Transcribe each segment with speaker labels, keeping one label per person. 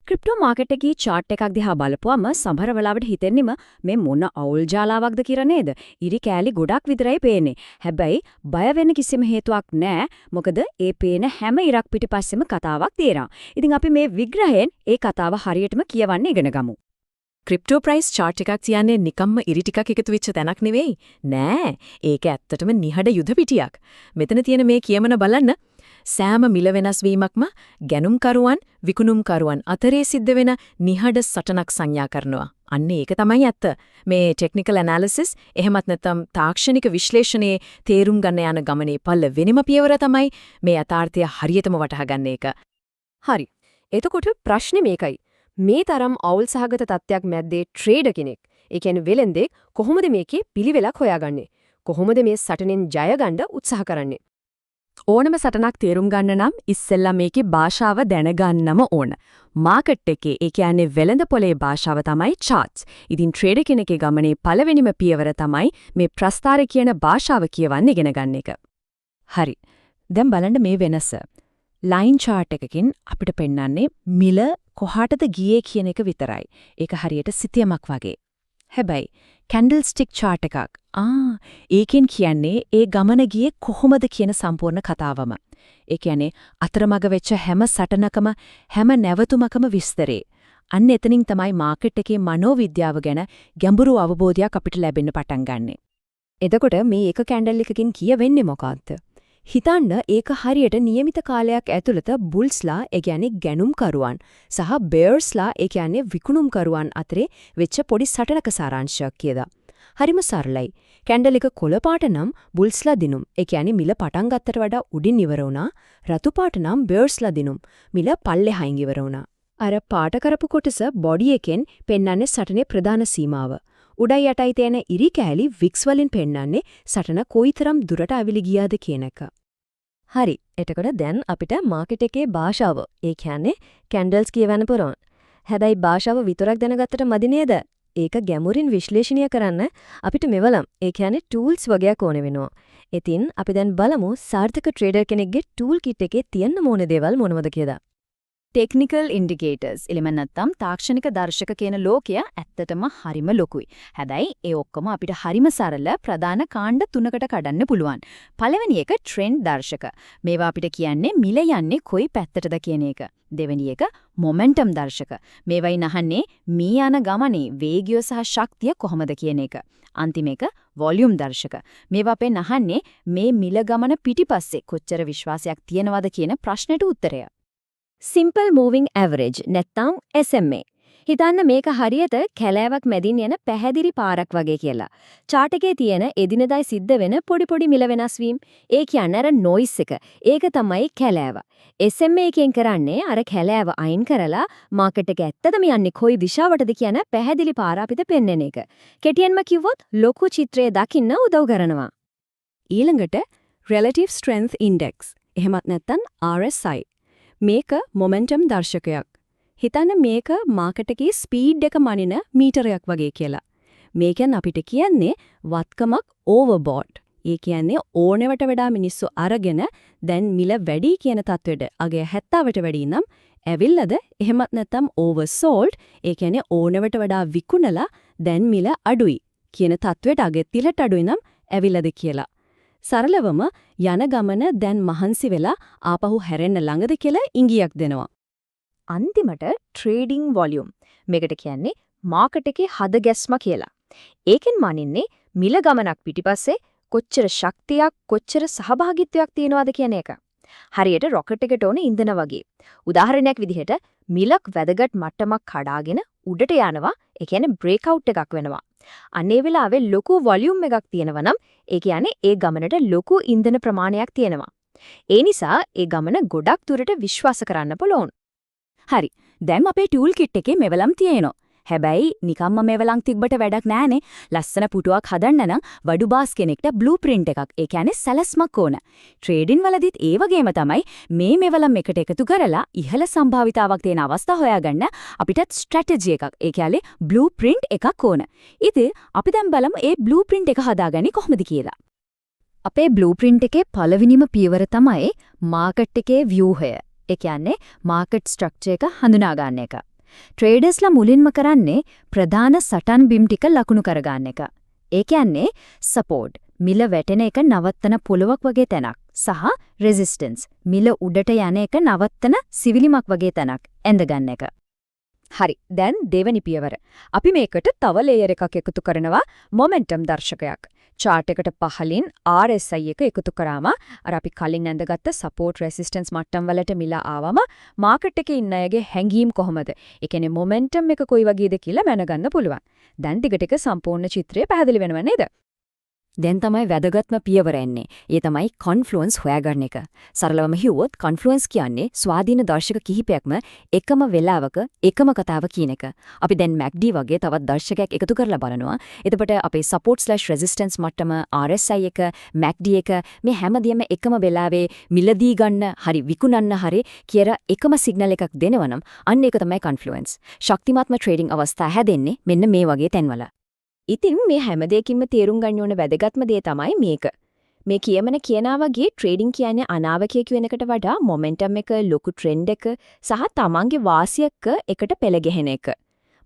Speaker 1: Crypto market එකේ chart එකක් දිහා බලපුවම සමහර වෙලාවට හිතෙන්නෙම මේ මොන අවුල් ජාලාවක්ද කියලා නේද? ඉරි කෑලි ගොඩක් විතරයි පේන්නේ. හැබැයි බය වෙන්න කිසිම හේතුවක් නැහැ. මොකද ඒ පේන හැම ඉරක් පිටිපස්සෙම කතාවක් තියෙනවා. ඉතින් අපි මේ විග්‍රහයෙන් ඒ කතාව හරියටම කියවන්න ඉගෙන ගමු.
Speaker 2: ක්‍රිප්ටෝ ප්‍රයිස් chart එකක් කියන්නේ නිකම්ම ඉරි ටිකක් එකතු වෙච්ච තැනක් නෙවෙයි. නෑ. ඒක ඇත්තටම නිහඬ යුද පිටියක්. මෙතන තියෙන මේ කියමන බලන්න. සෑම මිල වෙනස් වීමක්ම ගැනුම්කරුවන් විකුණුම්කරුවන් අතරේ සිද්ධ වෙන නිහඬ සටනක් සංඥා කරනවා. අන්න ඒක තමයි ඇත්ත. මේ ටෙක්නිකල් ඇනාලිසිස් එහෙමත් නැත්නම් තාක්ෂණික විශ්ලේෂණයේ තේරුම් ගන්න යන ගමනේ පළවෙනිම පියවර තමයි මේ යථාර්ථය හරියටම වටහා ගන්න එක.
Speaker 3: හරි. එතකොට ප්‍රශ්නේ මේකයි. මේ තරම් අවුල් සහගත තත්ත්වයක් මැද්දේ ට්‍රේඩර් කෙනෙක්, ඒ කියන්නේ වෙලෙන්දෙක් කොහොමද මේකේ පිළිවෙලක් හොයාගන්නේ? කොහොමද මේ සටනෙන් ජය ගන්න උත්සාහ කරන්නේ?
Speaker 1: ඕනම සටනක් තේරුම් ගන්න නම් ඉස්සෙල්ලා මේකේ භාෂාව දැනගන්නම ඕන. මාකට් එකේ ඒ කියන්නේ වෙළඳ පොලේ භාෂාව තමයි charts. ඉතින් ට්‍රේඩර් කෙනෙක්ගේ ගමනේ පළවෙනිම පියවර තමයි මේ ප්‍රස්තාරය කියන භාෂාව කියවන්න ඉගෙන ගන්න එක. හරි. දැන් බලන්න මේ වෙනස. ලයින් chart එකකින් අපිට පෙන්වන්නේ මිල කොහාටද ගියේ කියන එක විතරයි. ඒක හරියට සිතියමක් වගේ. හැබැයි කැන්ඩල්ස්ටික් chart එකක්. ඒකෙන් කියන්නේ ඒ ගමන ගියේ කොහොමද කියන සම්පූර්ණ කතාවම. ඒ කියන්නේ අතරමඟ වෙච්ච හැම සටනකම හැම නැවතුමකම විස්තරේ. අන්න එතනින් තමයි මාකට් එකේ මනෝවිද්‍යාව ගැන ගැඹුරු අවබෝධයක් අපිට ලැබෙන්න පටන් ගන්නෙ.
Speaker 3: එතකොට මේ එක කැන්ඩල් එකකින් කියවෙන්නේ මොකක්ද? හිතන්න ඒක හරියට નિયમિત කාලයක් ඇතුළත බුල්ස්ලා ඒ කියන්නේ ගැනුම්කරුවන් සහ බෙයර්ස්ලා ඒ කියන්නේ විකුණුම්කරුවන් අතරේ වෙච්ච පොඩි සටනක සාරාංශයක් කියලා. හරිම සරලයි. කැන්ඩල් එක කොළ පාට නම් බුල්ස්ලා දිනුම්. ඒ කියන්නේ මිල පටන් ගත්තට වඩා උඩින් ඉවර වුණා. රතු පාට නම් බෙයර්ස්ලා දිනුම්. මිල පල්ලෙහායින් ඉවර වුණා. අර පාට කරපු කොටස බොඩි එකෙන් පෙන්වන්නේ සටනේ ප්‍රධාන සීමාව. උඩයි යටයි තියෙන ඉරි කෑලි වික්ස් වලින් පෙන්වන්නේ සටන කොයිතරම් දුරට අවිලි ගියාද කියන එක.
Speaker 4: හරි. එතකොට දැන් අපිට මාකට් එකේ භාෂාව, ඒ කියන්නේ කැන්ඩල්ස් කියවන්න පුරවන්. හැබැයි භාෂාව විතරක් දැනගත්තට මදි නේද? ඒක ගැඹුරින් විශ්ලේෂණය කරන්න අපිට මෙවලම්, ඒ කියන්නේ ටූල්ස් වගේක් ඕන වෙනවා. ඉතින් අපි දැන් බලමු සාර්ථක ට්‍රේඩර් කෙනෙක්ගේ ටූල් කිට් එකේ තියෙන මොන දේවල් මොනවද කියලා.
Speaker 1: ටෙක්නිකල් ඉන්ඩිකේටර්ස් එලිම නැත්නම් තාක්ෂණික දර්ශක කියන ලෝකය ඇත්තටම හරිම ලොකුයි. හැබැයි ඒ ඔක්කොම අපිට හරිම සරල ප්‍රධාන කාණ්ඩ තුනකට කඩන්න පුළුවන්. පළවෙනි එක ට්‍රෙන්ඩ් දර්ශක. මේවා අපිට කියන්නේ මිල යන්නේ කොයි පැත්තටද කියන එක. දෙවෙනි එක මොමන්ටම් දර්ශක. මේවයින් අහන්නේ මී යන ගමනේ වේගය සහ ශක්තිය කොහොමද කියන එක. අන්තිම එක වොලියුම් දර්ශක. මේවා අපෙන් අහන්නේ මේ මිල ගමන පිටිපස්සේ කොච්චර විශ්වාසයක් තියනවද කියන ප්‍රශ්නෙට උත්තරය.
Speaker 4: Simple Moving Average නැත්නම් SMA. හිතන්න මේක හරියට කැලෑවක් මැදින් යන පැහැදිලි පාරක් වගේ කියලා. chart එකේ තියෙන එදිනදා සිද්ධ වෙන පොඩි මිල වෙනස් වීම. ඒ කියන්නේ අර noise එක. ඒක තමයි කැලෑව. SMA එකෙන් කරන්නේ අර කැලෑව අයින් කරලා මාකට් එක ඇත්තටම යන්නේ කොයි දිශාවටද කියන පැහැදිලි පාර අපිට පෙන්වන එක. කෙටියෙන්ම කිව්වොත් ලොකු චිත්‍රය දකින්න උදව් කරනවා.
Speaker 1: ඊළඟට Relative Strength Index. එහෙමත් නැත්නම් RSI. මේක මොමන්ටම් දර්ශකයක්. හිතන්න මේක මාකට් එකේ ස්පීඩ් එක මනින මීටරයක් වගේ කියලා. මේකෙන් අපිට කියන්නේ වත්කමක් ඕවර්බෝට්. ඒ කියන්නේ ඕනෙවට වඩා මිනිස්සු අරගෙන දැන් මිල වැඩි කියන තත්වෙට අගය 70ට වැඩි නම් ඇවිල්ලාද එහෙමත් නැත්නම් ඕවර්සෝල්ඩ්. ඒ කියන්නේ ඕනෙවට වඩා විකුණලා දැන් මිල අඩුයි කියන තත්වෙට අගය 30ට අඩුයි නම් ඇවිල්ලාද කියලා. සරලවම යන ගමන දැන් මහන්සි වෙලා ආපහු හැරෙන්න ළඟද කියලා ඉඟියක් දෙනවා.
Speaker 3: අන්තිමට ට්‍රේඩිං වොලියුම්. මේකට කියන්නේ මාකට් එකේ හද ගැස්ම කියලා. ඒකෙන් මනින්නේ මිල ගමනක් පිටිපස්සේ කොච්චර ශක්තියක් කොච්චර සහභාගීත්වයක් තියෙනවද කියන එක. හරියට රොකට් එකට ඕන ඉන්ධන වගේ. උදාහරණයක් විදිහට මිලක් වැදගත් මට්ටමක් කඩාගෙන උඩට යනවා. ඒ කියන්නේ බ්‍රේක් අවුට් එකක් වෙනවා. අනේ වෙලාවේ ලොකු වොලියුම් එකක් තියෙනවා නම් ඒ කියන්නේ ඒ ගමනට ලොකු ඉන්ධන ප්‍රමාණයක් තියෙනවා. ඒ නිසා ඒ ගමන ගොඩක් දුරට විශ්වාස කරන්න පුළුවන්.
Speaker 1: හරි. දැන් අපේ ටූල් කිට් එකේ මෙවලම් තියෙනවා. හැබැයි නිකම්ම මෙවලම් තිබ්බට වැඩක් නෑනේ. ලස්සන පුටුවක් හදන්න නම් වඩු බාස් කෙනෙක්ට බ්ලූප්‍රින්ට් එකක්, ඒ කියන්නේ සැලැස්මක් ඕන. ට්‍රේඩින් වලදීත් ඒ වගේම තමයි මේ මෙවලම් එකට එකතු කරලා ඉහළ සම්භාවිතාවක් තියෙන අවස්ථා හොයාගන්න අපිටත් ස්ට්‍රැටජි එකක්, ඒ කියන්නේ බ්ලූප්‍රින්ට් එකක් ඕන. ඉතින් අපි දැන් බලමු ඒ බ්ලූප්‍රින්ට් එක හදාගන්නේ කොහොමද කියලා.
Speaker 4: අපේ බ්ලූප්‍රින්ට් එකේ පළවෙනිම පියවර තමයි මාකට් එකේ ව්‍යුහය. ඒ කියන්නේ මාකට් ස්ට්‍රක්චර් එක හඳුනා ගන්න එක. ට්‍රේඩර්ස්ලා මුලින්ම කරන්නේ ප්‍රධාන සටන් බිම් ටික ලකුණු කරගන්න එක. ඒ කියන්නේ සපෝර්ට් මිල වැටෙන එක නවත්තන පොලවක් වගේ තැනක් සහ රෙසිස්ටන්ස් මිල උඩට යන එක නවත්තන සිවිලිමක් වගේ තැනක් ඇඳගන්න එක.
Speaker 1: හරි. දැන් දෙවෙනි පියවර. අපි මේකට තව ලේයර් එකක් එකතු කරනවා මොමන්ටම් දර්ශකයක්. chart එකට පහලින් RSI එක එකතු කරාම අර අපි කලින් ඇඳගත්ත support resistance මට්ටම් වලට මිල ආවම මාකට් එකේ ඉන්න අයගේ හැඟීම් කොහමද? ඒ කියන්නේ මොමන්ටම් එක කොයි වගේද කියලා මැනගන්න පුළුවන්. දැන් ටික ටික සම්පූර්ණ චිත්‍රය පැහැදිලි වෙනව නේද?
Speaker 3: දැන් තමයි වැදගත්ම පියවර එන්නේ. ඒ තමයි කොන්ෆ්ලුවන්ස් හොයාගන්න එක. සරලවම හිව්වොත් කොන්ෆ්ලුවන්ස් කියන්නේ ස්වාධීන දර්ශක කිහිපයක්ම එකම වෙලාවක එකම කතාව කියන එක. අපි දැන් MACD වගේ තවත් දර්ශකයක් එකතු කරලා බලනවා. එතකොට අපේ support/resistance මට්ටම RSI එක MACD එක මේ හැමදේම එකම වෙලාවේ මිලදී ගන්න හරි විකුණන්න හරි කියලා එකම සිග්නල් එකක් දෙනවනම් අන්න ඒක තමයි කොන්ෆ්ලුවන්ස්. ශක්තිමත්ම ට්‍රේඩින් අවස්ථා හැදෙන්නේ මෙන්න මේ වගේ තැන්වල.
Speaker 2: ඉතින් මේ හැම දෙයකින්ම තේරුම් ගන්න ඕන වැදගත්ම දේ තමයි මේක. මේ කියමන කියනා වගේ ට්‍රේඩින් කියන්නේ අනාවකීය කියන එකට වඩා මොමන්ටම් එක, ලොකු ට්‍රෙන්ඩ් එක සහ තමන්ගේ වාසියක එකට පෙළ ගැහෙන එක.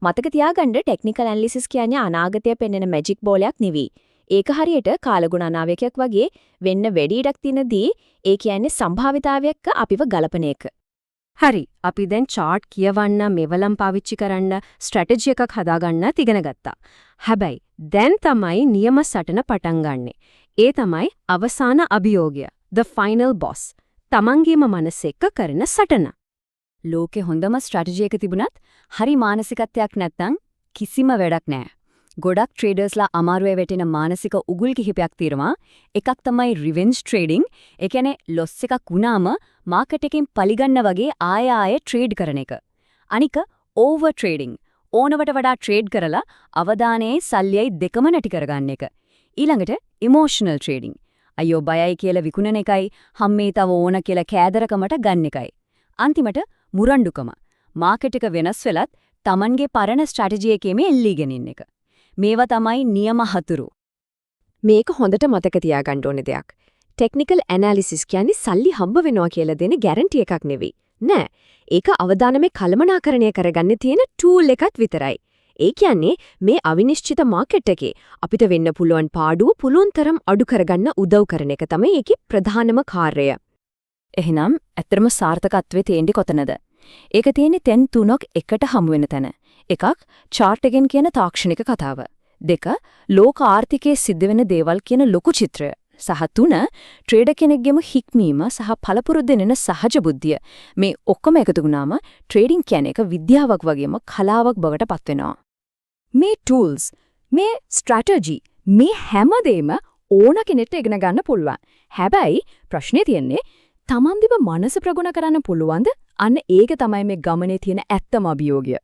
Speaker 2: මතක තියාගන්න ටෙක්නිකල් ඇනලිසිස් කියන්නේ අනාගතය පෙන්වන මැජික් බෝලයක් නෙවෙයි. ඒක හරියට කාලගුණ අනාවකයක් වගේ වෙන්න වැඩි ඉඩක් තියෙනදී ඒ කියන්නේ සම්භාවිතාවයක අපිව ගලපන එක.
Speaker 3: හරි. අපි දැන් chart කියවන්න, මෙවලම් පාවිච්චි කරන්න, ස්ට්‍රැටජි එකක් හදාගන්නත් ඉගෙන ගත්තා. හැබැයි දැන් තමයි නියම සටන පටන් ගන්නෙ. ඒ තමයි අවසාන අභියෝගය. The final boss. තමන්ගේම මනස එක්ක කරන සටන.
Speaker 1: ලෝකේ හොඳම ස්ට්‍රැටජි එක තිබුණත් හරි මානසිකත්වයක් නැත්නම් කිසිම වැඩක් නැහැ. ගොඩක් ට්‍රේඩර්ස්ලා අමාරුවේ වැටෙන මානසික උගුල් කිහිපයක් තියෙනවා. එකක් තමයි රිවෙන්ජ් ට්‍රේඩින්. ඒ කියන්නේ ලොස් එකක් වුණාම මාකට් එකෙන් පලිගන්න වගේ ආයෙ ට්‍රේඩ් කරන එක. අනික ඕවර් ට්‍රේඩින්. ඕනවට වඩා ට්‍රේඩ් කරලා අවධානයේ සල්ලියයි දෙකම නැති කරගන්න එක. ඊළඟට ඉමෝෂනල් ට්‍රේඩින්. අයියෝ බයයි කියලා විකුණන එකයි, හම්මේ තව ඕන කියලා කෑදරකමට ගන්න එකයි. අන්තිමට මුරණ්ඩුකම. මාකට් එක වෙනස් වෙලත් Tamanගේ පරණ ස්ට්‍රැටජි එකේම එල්ලීගෙන ඉන්න එක. මේවා තමයි නියම හතුරු.
Speaker 3: මේක හොඳට මතක තියාගන්න ඕනේ දෙයක්. ටෙක්නිකල් ඇනාලිසිස් කියන්නේ සල්ලි හම්බ වෙනවා කියලා දෙන ගැරන්ටි එකක් නෙවෙයි. නෑ. ඒක අවදානමේ කළමනාකරණය කරගන්න තියෙන ටූල් එකක් විතරයි. ඒ කියන්නේ මේ අවිනිශ්චිත මාකට් එකේ අපිට වෙන්න පුළුවන් පාඩුව පුළුවන් තරම් අඩු කරගන්න උදව් කරන එක තමයි ඒකේ ප්‍රධානම කාර්යය.
Speaker 1: එහෙනම් ඇත්තම සාර්ථකත්වයේ තියෙන්නේ කොතනද? ඒක තියෙන්නේ තැන් තුනක් එකට හමු වෙන තැන. එකක් chart එකෙන් කියන තාක්ෂණික කතාව. දෙක ලෝක ආර්ථිකයේ සිද්ධ වෙන දේවල් කියන ලොකු චිත්‍රය. සහ තුන ට්‍රේඩර් කෙනෙක්ගේම හික්මීම සහ පළපුරුද්දෙන් එන සහජ බුද්ධිය. මේ ඔක්කොම එකතු වුණාම ට්‍රේඩින් කියන එක විද්‍යාවක් වගේම කලාවක් බවට පත් වෙනවා. මේ ටූල්ස්, මේ ස්ට්‍රැටජි, මේ හැමදේම ඕන කෙනෙක්ට ඉගෙන ගන්න පුළුවන්. හැබැයි ප්‍රශ්නේ තියෙන්නේ තමන්දිව මනස ප්‍රගුණ කරන්න පුළුවන්ද? අන්න ඒක තමයි මේ ගමනේ තියෙන ඇත්තම අභියෝගය.